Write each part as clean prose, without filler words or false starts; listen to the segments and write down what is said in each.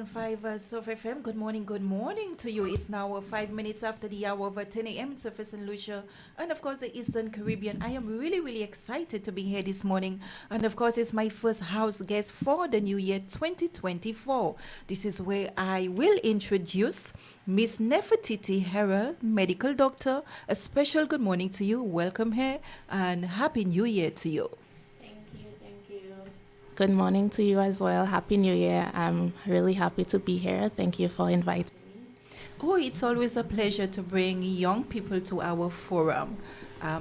101.5 Surf FM. Good morning to you. It's now 5 minutes after the hour of 10 a.m. Surface and Lucia, and of course, the Eastern Caribbean. I am really excited to be here this morning, and of course, it's my first house guest for the new year 2024. This is where I will introduce Miss Nefertiti Herelle, medical doctor. A special good morning to you. Welcome here, and Happy New Year to you. Thank you. Good morning to you as well. Happy New Year. I'm really happy to be here. Thank you for inviting me. Oh, it's always a pleasure to bring young people to our forum.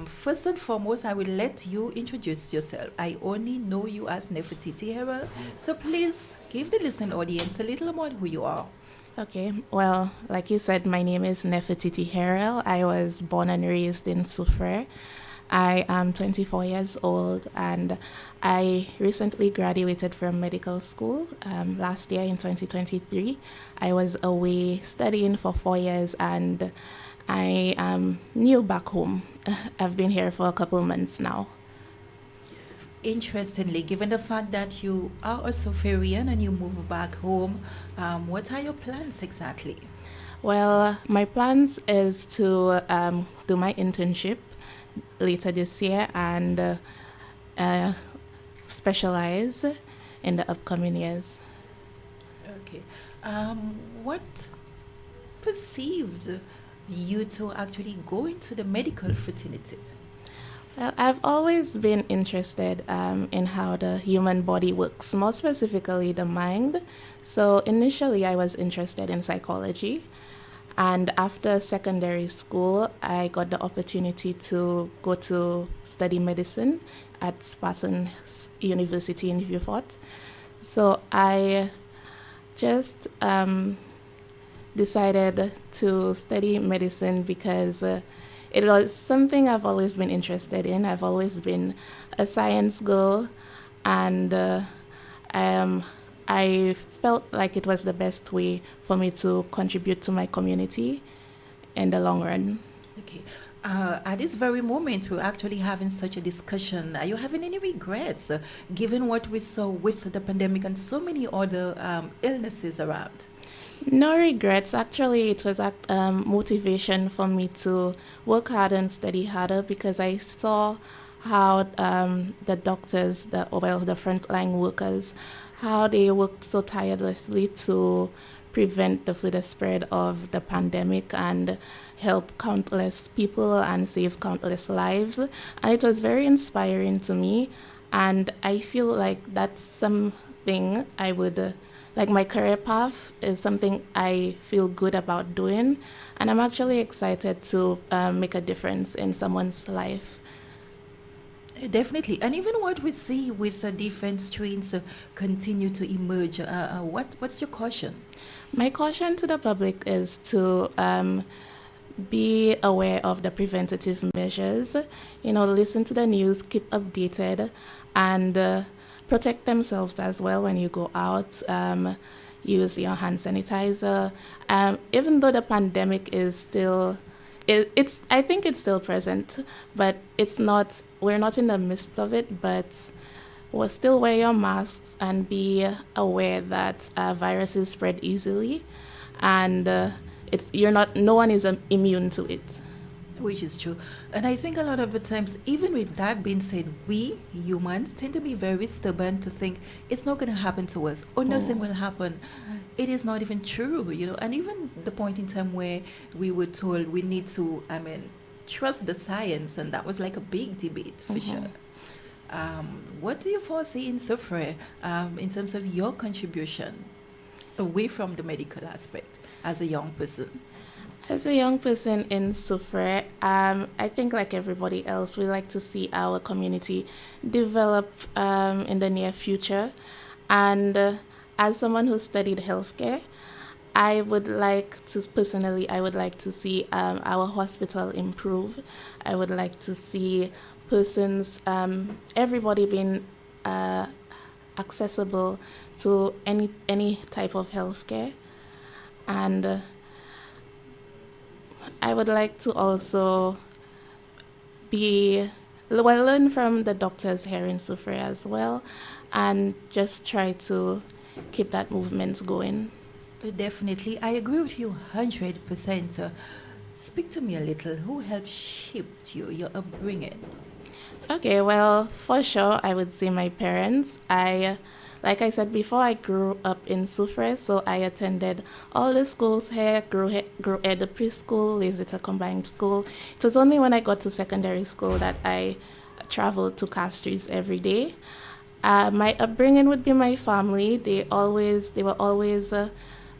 First and foremost, I will let you introduce yourself. I only know you as Nefertiti Herelle, so please give the listening audience a little more who you are. Okay, well, like you said, my name is Nefertiti Herelle. I was born and raised in Soufrière. I am 24 years old and I recently graduated from medical school last year in 2023. I was away studying for 4 years and I am new back home. I've been here for a couple months now. Interestingly, given the fact that you are a Soufrian and you move back home, what are your plans exactly? Well, my plans is to do my internship later this year and uh, specialize in the upcoming years. Okay. What perceived you to actually go into the medical fraternity? Well, I've always been interested in how the human body works, more specifically the mind. So initially, I was interested in psychology. And after secondary school, I got the opportunity to go to study medicine at Spartan University in Vieux-Fort. So I just decided to study medicine because it was something I've always been interested in. I've always been a science girl, and I felt like it was the best way for me to contribute to my community in the long run. Okay. At this very moment, we're actually having such a discussion. Are you having any regrets, given what we saw with the pandemic and so many other illnesses around? No regrets. Actually, it was motivation for me to work harder and study harder because I saw how the doctors, the frontline workers, how they worked so tirelessly to prevent the further spread of the pandemic and help countless people and save countless lives. And it was very inspiring to me. And I feel like that's something I would like my career path is something I feel good about doing, and I'm actually excited to make a difference in someone's life. Definitely. And even what we see with different strains continue to emerge, what's your caution? My caution to the public is to be aware of the preventative measures, listen to the news, keep updated, and protect themselves as well when you go out. Use your hand sanitizer. Even though the pandemic is still, it's I think it's still present, but it's not. We're not in the midst of it, but we'll still wear your masks and be aware that viruses spread easily, and it's you're not. No one is immune to it. Which is true. And I think a lot of the times, even with that being said, we humans tend to be very stubborn to think it's not going to happen to us or nothing will happen. It is not even true. And even the point in time where we were told we need to, trust the science, and that was like a big debate for sure. What do you foresee in Soufrière in terms of your contribution away from the medical aspect as a young person? As a young person in Soufrière, I think like everybody else, we like to see our community develop in the near future. And as someone who studied healthcare, I would like to see our hospital improve. I would like to see persons, everybody being accessible to any type of healthcare. And I would like to also learn from the doctors here in Soufrière as well, and just try to keep that movement going. Definitely, I agree with you 100%. Speak to me a little. Who helped shape you, your upbringing? Okay, well, for sure, I would say my parents. Like I said before, I grew up in Soufre, so I attended all the schools here, grew at the preschool, Lazita Combined School. It was only when I got to secondary school that I traveled to Castries every day. My upbringing would be my family. They were always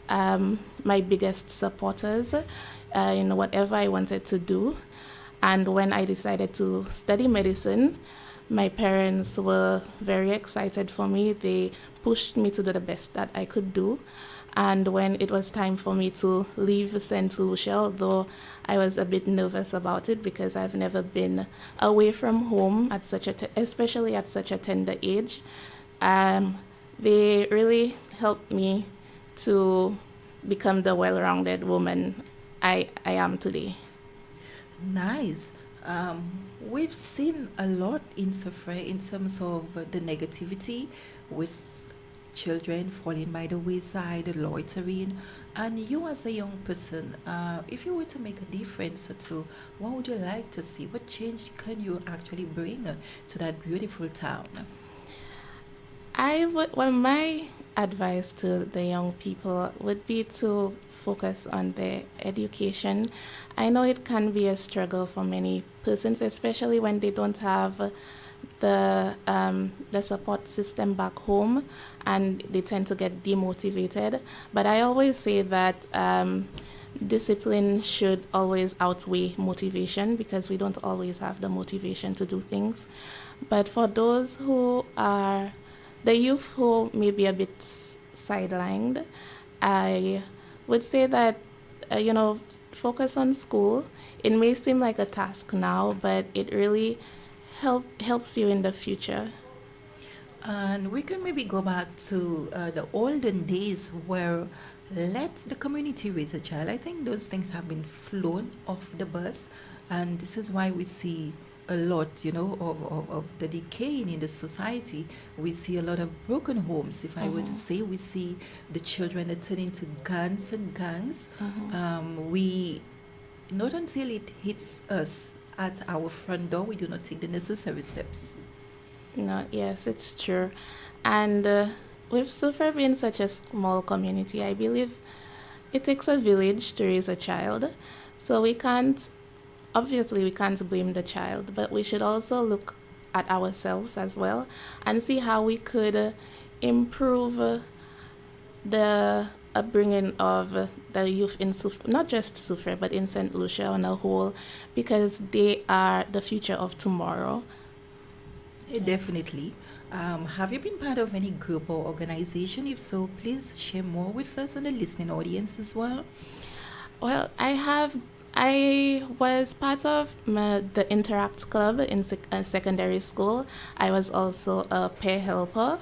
my biggest supporters in whatever I wanted to do. And when I decided to study medicine, my parents were very excited for me. They pushed me to do the best that I could do. And when it was time for me to leave St. Lucia, although I was a bit nervous about it because I've never been away from home at especially at such a tender age, um, they really helped me to become the well-rounded woman I am today. Nice. We've seen a lot in Safra in terms of the negativity with children falling by the wayside, loitering. And you, as a young person, if you were to make a difference or two, what would you like to see? What change can you actually bring to that beautiful town? Well, my advice to the young people would be to focus on their education. I know it can be a struggle for many persons, especially when they don't have the support system back home, and they tend to get demotivated. But I always say that discipline should always outweigh motivation because we don't always have the motivation to do things. But for those who are the youth who may be a bit sidelined, I would say that, you know, focus on school. It may seem like a task now, but it really helps you in the future. And we can maybe go back to the olden days where let the community raise a child. I think those things have been flown off the bus, and this is why we see a lot, of the decaying in the society. We see a lot of broken homes. If I were to say, we see the children that turn into guns and gangs. We not until it hits us at our front door, we do not take the necessary steps. No, yes, it's true. And with Sufa being such a small community, I believe it takes a village to raise a child. So obviously, we can't blame the child, but we should also look at ourselves as well and see how we could improve the upbringing of the youth in Sufre, not just Sufre, but in St. Lucia on a whole, because they are the future of tomorrow. Definitely. Have you been part of any group or organization? If so, please share more with us and the listening audience as well. Well, I was part of the Interact Club in secondary school. I was also a peer helper.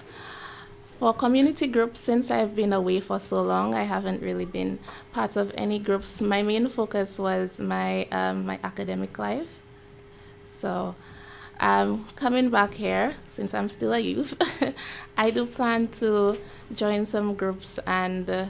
For community groups, since I've been away for so long, I haven't really been part of any groups. My main focus was my academic life. So, coming back here, since I'm still a youth, I do plan to join some groups and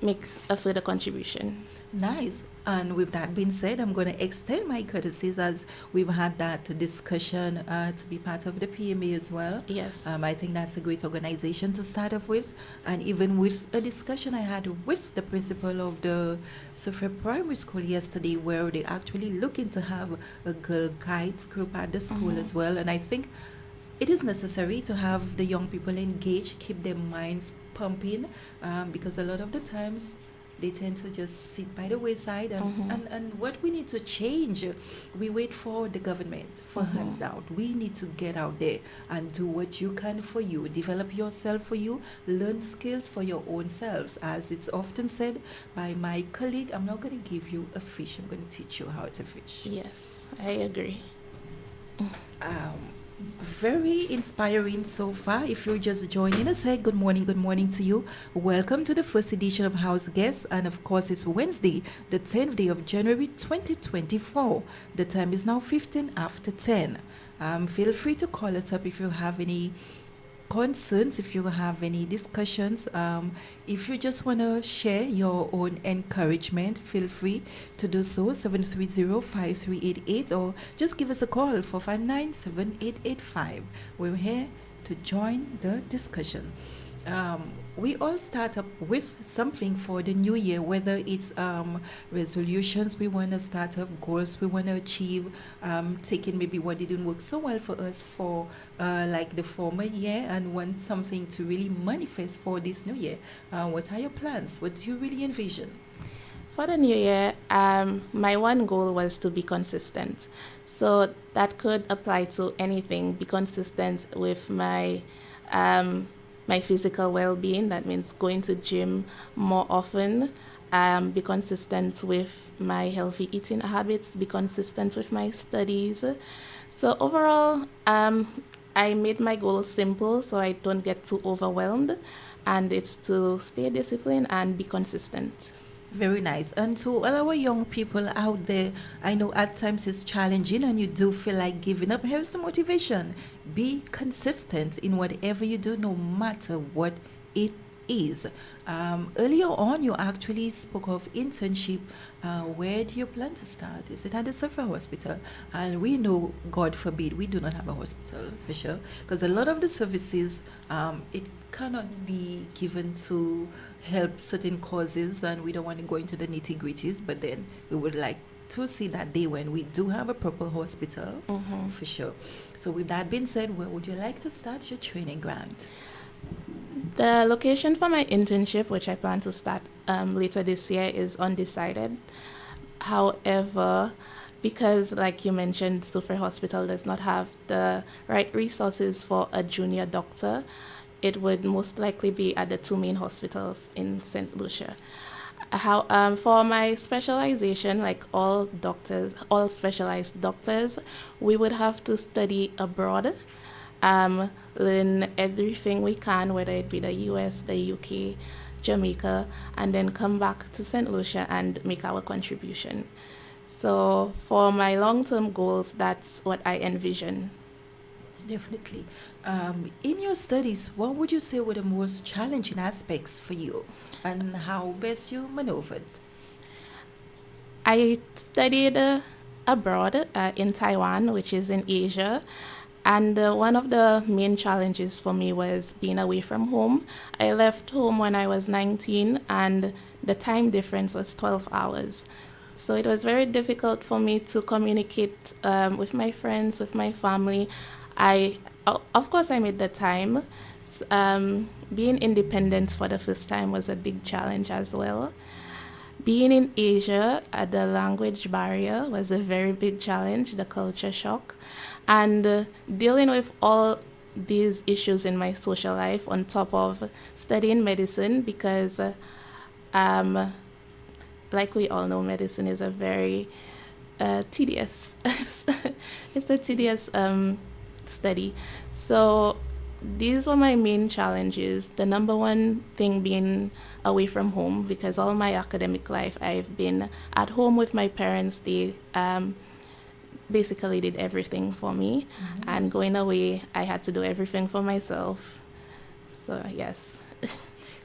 make a further contribution. Nice. And with that being said, I'm going to extend my courtesies as we've had that discussion to be part of the PMA as well. Yes. I think that's a great organization to start off with. And even with a discussion I had with the principal of the Sufre Primary School yesterday, where they actually looking to have a Girl Guides group at the school as well. And I think it is necessary to have the young people engaged, keep their minds pumping, because a lot of the times they tend to just sit by the wayside, and what we need to change, we wait for the government for hands out. We need to get out there and do what you can for you, develop yourself for you, learn skills for your own selves. As it's often said by my colleague, I'm not going to give you a fish, I'm going to teach you how to fish. Yes, I agree. um, Very inspiring so far. If you're just joining us, hey, good morning to you. Welcome to the first edition of House Guests, and of course, it's Wednesday, the 10th day of January 2024. The time is now 15 after 10. Feel free to call us up if you have any concerns, if you have any discussions, if you just want to share your own encouragement, feel free to do so. 730-5388, or just give us a call, 459-7885. We're here to join the discussion. We all start up with something for the new year, whether it's resolutions we want to start up, goals we want to achieve, taking maybe what didn't work so well for us for like the former year, and want something to really manifest for this new year. What are your plans? What do you really envision? For the new year, my one goal was to be consistent. So that could apply to anything. Be consistent with my physical well-being. That means going to gym more often. Be consistent with my healthy eating habits. Be consistent with my studies. So overall, I made my goals simple so I don't get too overwhelmed, and it's to stay disciplined and be consistent. Very nice. And to all our young people out there, I know at times it's challenging and you do feel like giving up. Here's some motivation. Be consistent in whatever you do, no matter what it is. Earlier on, you actually spoke of internship. Where do you plan to start? Is it at the Safra Hospital? And we know, God forbid, we do not have a hospital, for sure. Because a lot of the services, it cannot be given to help certain causes, and we don't want to go into the nitty-gritties, but then we would like to see that day when we do have a proper hospital, for sure. So with that being said, where would you like to start your training grant? The location for my internship, which I plan to start later this year, is undecided. However, because like you mentioned, Suffolk Hospital does not have the right resources for a junior doctor, it would most likely be at the two main hospitals in St. Lucia. For my specialization, like all doctors, all specialized doctors, we would have to study abroad, learn everything we can, whether it be the US, the UK, Jamaica, and then come back to St. Lucia and make our contribution. So for my long-term goals, that's what I envision. Definitely. In your studies, what would you say were the most challenging aspects for you, and how best you maneuvered? I studied abroad in Taiwan, which is in Asia. And one of the main challenges for me was being away from home. I left home when I was 19, and the time difference was 12 hours. So it was very difficult for me to communicate with my friends, with my family. Of course, I made the time. Being independent for the first time was a big challenge as well. Being in Asia, the language barrier was a very big challenge, the culture shock. And dealing with all these issues in my social life on top of studying medicine, because like we all know, medicine is a very tedious, it's a tedious study. So these were my main challenges. The number one thing being away from home, because all my academic life I've been at home with my parents. They basically did everything for me, and going away, I had to do everything for myself. So yes.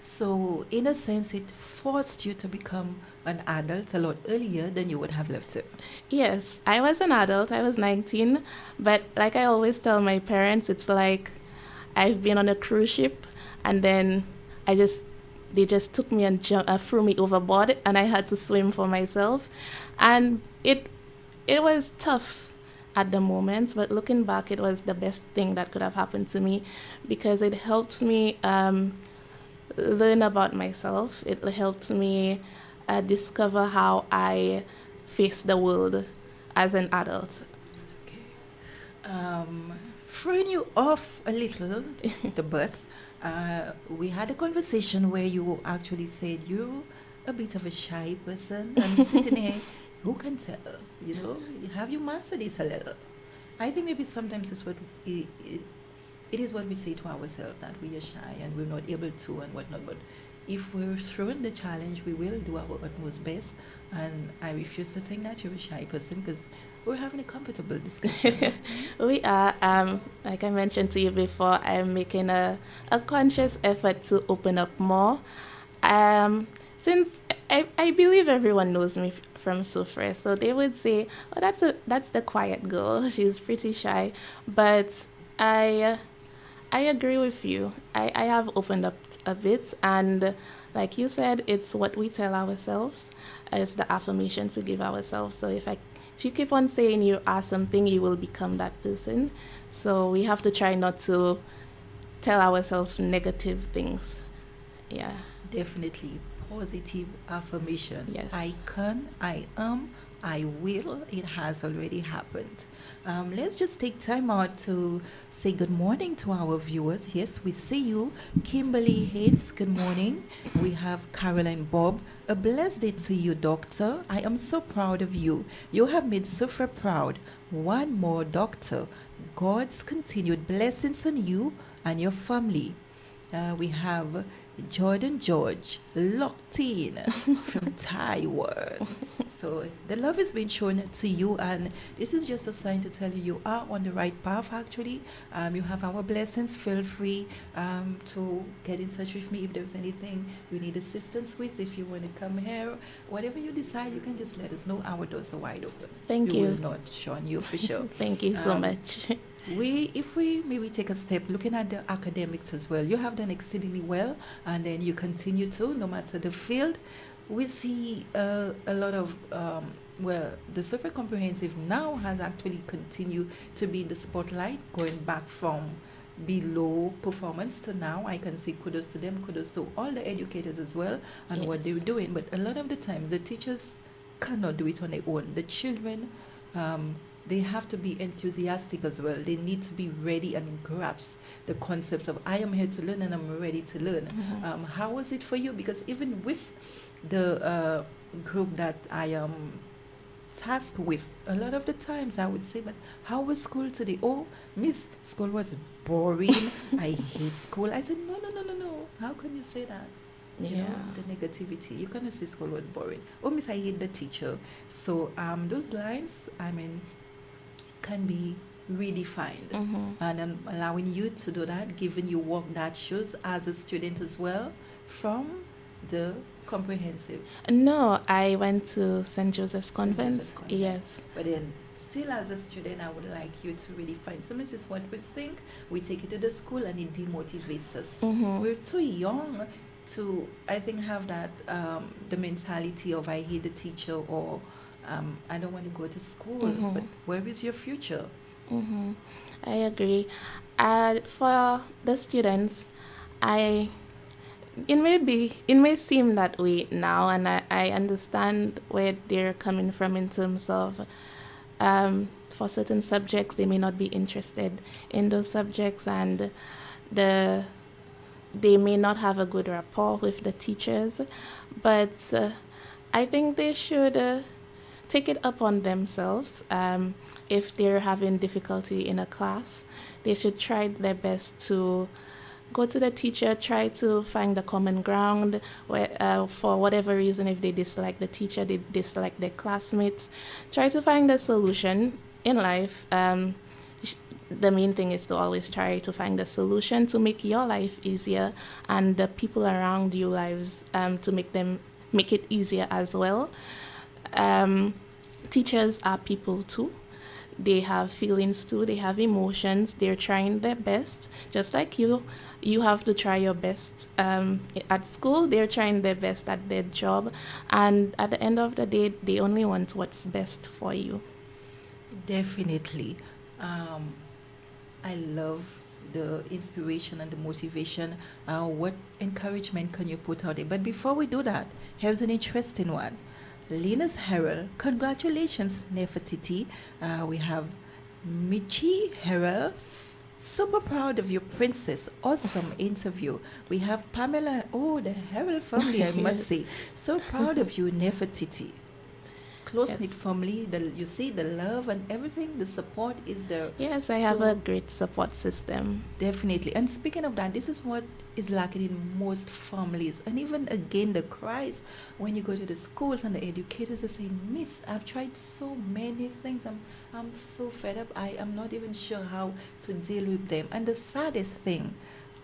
So, in a sense, it forced you to become an adult a lot earlier than you would have loved to. Yes, I was an adult. I was 19, but like I always tell my parents, it's like I've been on a cruise ship, and then they just took me and threw me overboard, and I had to swim for myself, and it was tough at the moment, but looking back, it was the best thing that could have happened to me, because it helped me learn about myself. It helped me discover how I face the world as an adult. Throwing you off a little the bus, we had a conversation where you actually said you're a bit of a shy person, and sitting here, who can tell? You know, have you mastered it a little? I think maybe sometimes it's what it is what we say to ourselves, that we are shy and we're not able to and whatnot. But if we're thrown the challenge, we will do our utmost best. And I refuse to think that you're a shy person because we're having a comfortable discussion. We are, like I mentioned to you before, I'm making a conscious effort to open up more. Since I believe everyone knows me from Sufre, so they would say, "Oh, that's the quiet girl. She's pretty shy," but I I agree with you. I have opened up a bit, and like you said, it's what we tell ourselves. It's the affirmations we give ourselves. So if you keep on saying you are something, you will become that person. So we have to try not to tell ourselves negative things. Yeah. Definitely positive affirmations. I Yes. can, I am, I will. It has already happened. Let's just take time out to say good morning to our viewers. Yes, we see you. Kimberly Hayes, good morning. We have Caroline Bob. A blessed day to you, Doctor. I am so proud of you. You have made Sufra proud. One more, Doctor. God's continued blessings on you and your family. We have Jordan George, locked in from Taiwan. So the love is being shown to you, and this is just a sign to tell you you are on the right path. Actually, you have our blessings. Feel free to get in touch with me if there's anything you need assistance with. If you want to come here, whatever you decide, you can just let us know. Our doors are wide open. Thank We you. will not shun you for sure. Thank you so Um, much. if we maybe take a step looking at the academics as well, you have done exceedingly well, and then you continue to, no matter the field. We see a lot of, well, the super comprehensive now has actually continued to be in the spotlight, going back from below performance to now. I can say kudos to them, kudos to all the educators as well, and what they're Yes. doing. But a lot of the time, the teachers cannot do it on their own. The children, they have to be enthusiastic as well. They need to be ready and grasp the concepts of I am here to learn and I'm ready to learn. How was it for you? Because even with the group that I am tasked with, a lot of the times I would say, but how was school today? Oh, Miss, school was boring. I hate school. I said, no, no, no, no, no. How can you say that? You know, Yeah. the negativity. You cannot say school was boring. Oh, Miss, I hate the teacher. So those lines, I mean, can be redefined, and I'm allowing you to do that, giving you work that shows as a student as well from the comprehensive No, I went to St. Joseph's St. Convent. Joseph Convent. Yes. But then, still as a student, I would like you to really find sometimes it's what we think. We take it to the school and it demotivates us. We're too young to, I think, have that the mentality of I hate the teacher or I don't want to go to school. But where is your future? Mm-hmm. I agree. For the students, I it may seem that way now, and I understand where they're coming from in terms of for certain subjects they may not be interested in those subjects, and the they may not have a good rapport with the teachers, but I think they should take it upon themselves. If they're having difficulty in a class, they should try their best to go to the teacher, try to find the common ground where, for whatever reason, if they dislike the teacher, they dislike their classmates, try to find a solution in life. The main thing is to always try to find a solution to make your life easier and the people around you lives, to make it easier as well. Teachers are people too. They have feelings too. They have emotions. They're trying their best, just like you. You have to try your best. At school, they're trying their best at their job, and at the end of the day, they only want what's best for you. Definitely. I love the inspiration and the motivation. What encouragement can you put out there? But before we do that, here's an interesting one. Linus Herelle, congratulations, Nefertiti. We have Michi Herelle. Super proud of your princess. Awesome interview. We have Pamela. Oh, the Herelle family, I must say. So proud of you, Nefertiti. close-knit Yes. family. You see the love and everything, the support is there. Yes, I have a So great support system. definitely. And speaking of that, this is what is lacking in most families. And even again, the cries when you go to the schools and the educators are saying, Miss, I've tried so many things. I'm so fed up. I am not even sure how to deal with them. And the saddest thing,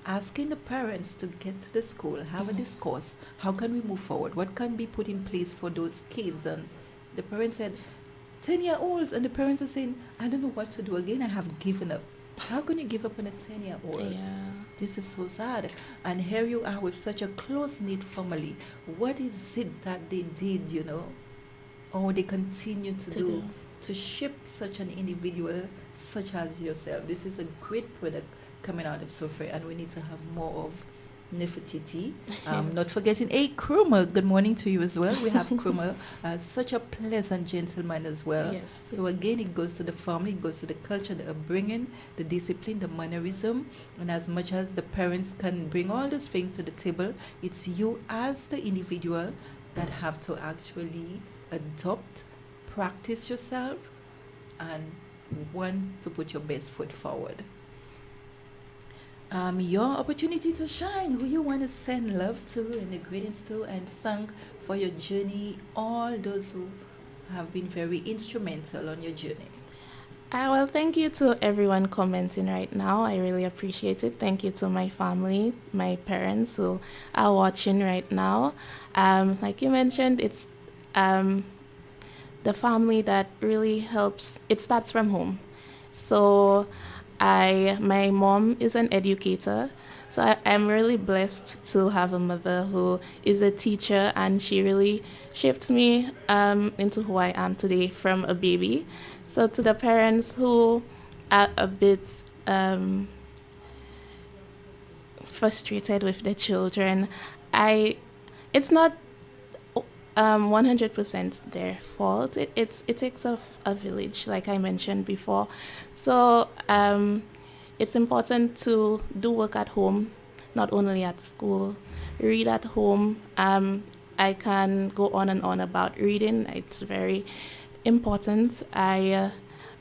asking the parents to get to the school, have a Mhm. discourse. How can we move forward? What can be put in place for those kids? And the parents said, 10-year-olds, and the parents are saying, I don't know what to do again. I have given up. How can you give up on a 10-year-old? Yeah. This is so sad. And here you are with such a close knit family. What is it that they did, or they continue to To do. do to shape such an individual such as yourself? This is a great product coming out of Sophia, and we need to have more of Nefertiti. Not Yes. forgetting, hey, Kruma, good morning to you as well. We have Kruma, such a pleasant gentleman as well. Yes. So again, it goes to the family, it goes to the culture, the upbringing, the discipline, the mannerism, and as much as the parents can bring all those things to the table, it's you as the individual that have to actually adopt, practice yourself, and want to put your best foot forward. Your opportunity to shine, who you want to send love to and the greetings to, and thank for your journey, all those who have been very instrumental on your journey. Well, thank you to everyone commenting right now. I really appreciate it. Thank you to my family, my parents who are watching right now. Like you mentioned, it's um, the family that really helps. It starts from home. So, my mom is an educator. So I'm really blessed to have a mother who is a teacher, and she really shaped me into who I am today from a baby. So to the parents who are a bit frustrated with the children, I it's not 100% their fault. It takes a village, like I mentioned before. So it's important to do work at home, not only at school. Read at home. I can go on and on about reading. It's very important. I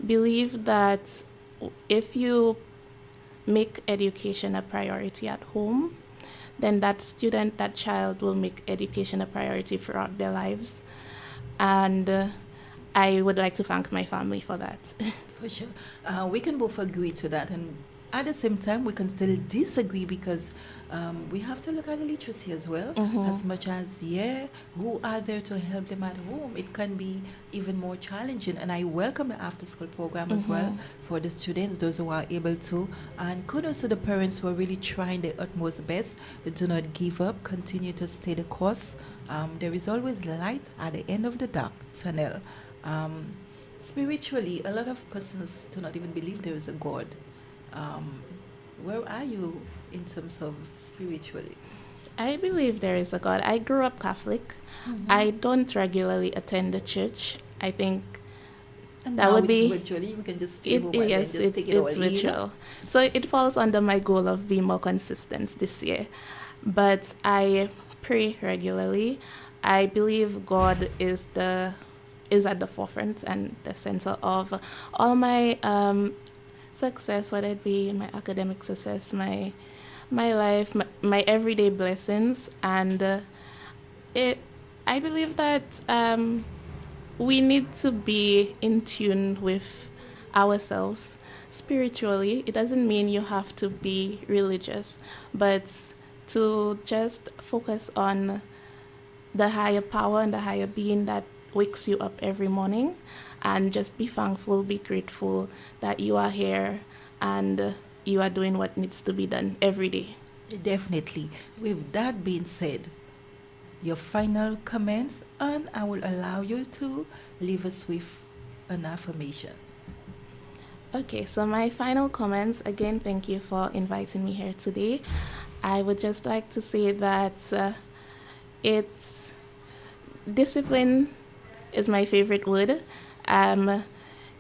believe that if you make education a priority at home, then that student, that child will make education a priority throughout their lives. And I would like to thank my family for that. For sure. We can both agree to that. And at the same time, we can still disagree because we have to look at the literacy as well. Mm-hmm. As much as, yeah, who are there to help them at home? It can be even more challenging. And I welcome the after school program as well Mm-hmm. for the students, those who are able to. And kudos to the parents who are really trying their utmost best. Do not give up, continue to stay the course. There is always light at the end of the dark tunnel. Um, Spiritually, a lot of persons do not even believe there is a God. Um, where are you in terms of spiritually? I believe there is a God. I grew up Catholic. Mm-hmm. I don't regularly attend the church. I think And that now would it's be virtually, we can just stay home and then yes, just take it all it's in. virtual. So it falls under my goal of being more consistent this year. But I pray regularly. I believe God is at the forefront and the center of all my success, whether it be my academic success, my life, my everyday blessings, and it. I believe that we need to be in tune with ourselves spiritually. It doesn't mean you have to be religious, but to just focus on the higher power and the higher being that wakes you up every morning, and just be thankful, be grateful that you are here and you are doing what needs to be done every day. Definitely. With that being said, your final comments, and I will allow you to leave us with an affirmation. Okay, so my final comments, again, thank you for inviting me here today. I would just like to say that it's discipline is my favorite word. Um,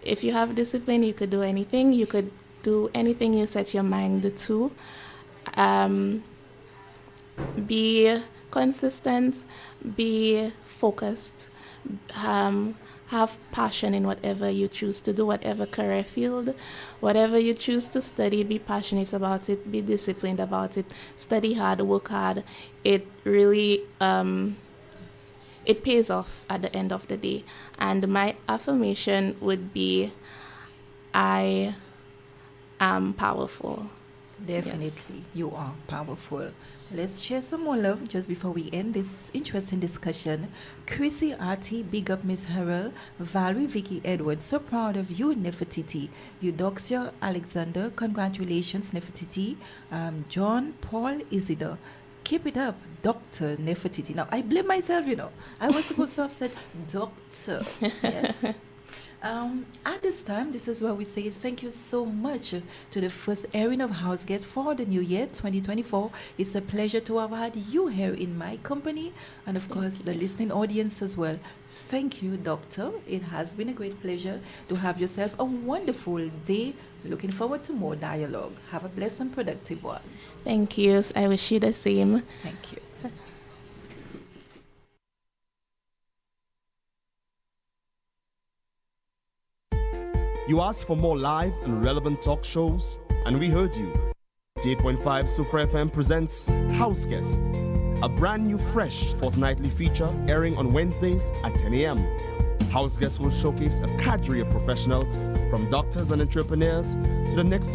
if you have discipline, you could do anything. You could do anything you set your mind to. Um, be consistent, be focused, have passion in whatever you choose to do, whatever career field, whatever you choose to study, be passionate about it, be disciplined about it, study hard, work hard. It really it pays off at the end of the day. And my affirmation would be, I am powerful. Definitely, you are powerful. Let's share some more love just before we end this interesting discussion. Chrissy Artie, big up Miss Herelle. Valerie Vicky Edwards, so proud of you, Nefertiti. Eudoxia Alexander, congratulations, Nefertiti. John Paul Isidore, keep it up, Dr. Nefertiti. Now, I blame myself, I was supposed to have said doctor. Yes. At this time, this is where we say thank you so much to the first airing of House Guests for the new year 2024. It's a pleasure to have had you here in my company, and of course the listening audience as well. Thank you, Doctor. It has been a great pleasure to have yourself a wonderful day. Looking forward to more dialogue. Have a blessed and productive one. Thank you. I wish you the same. Thank you. You asked for more live and relevant talk shows, and we heard you. 88.5 Sufra FM presents House Guest, a brand new fresh fortnightly feature airing on Wednesdays at 10 a.m. House Guest will showcase a cadre of professionals, from doctors and entrepreneurs to the next door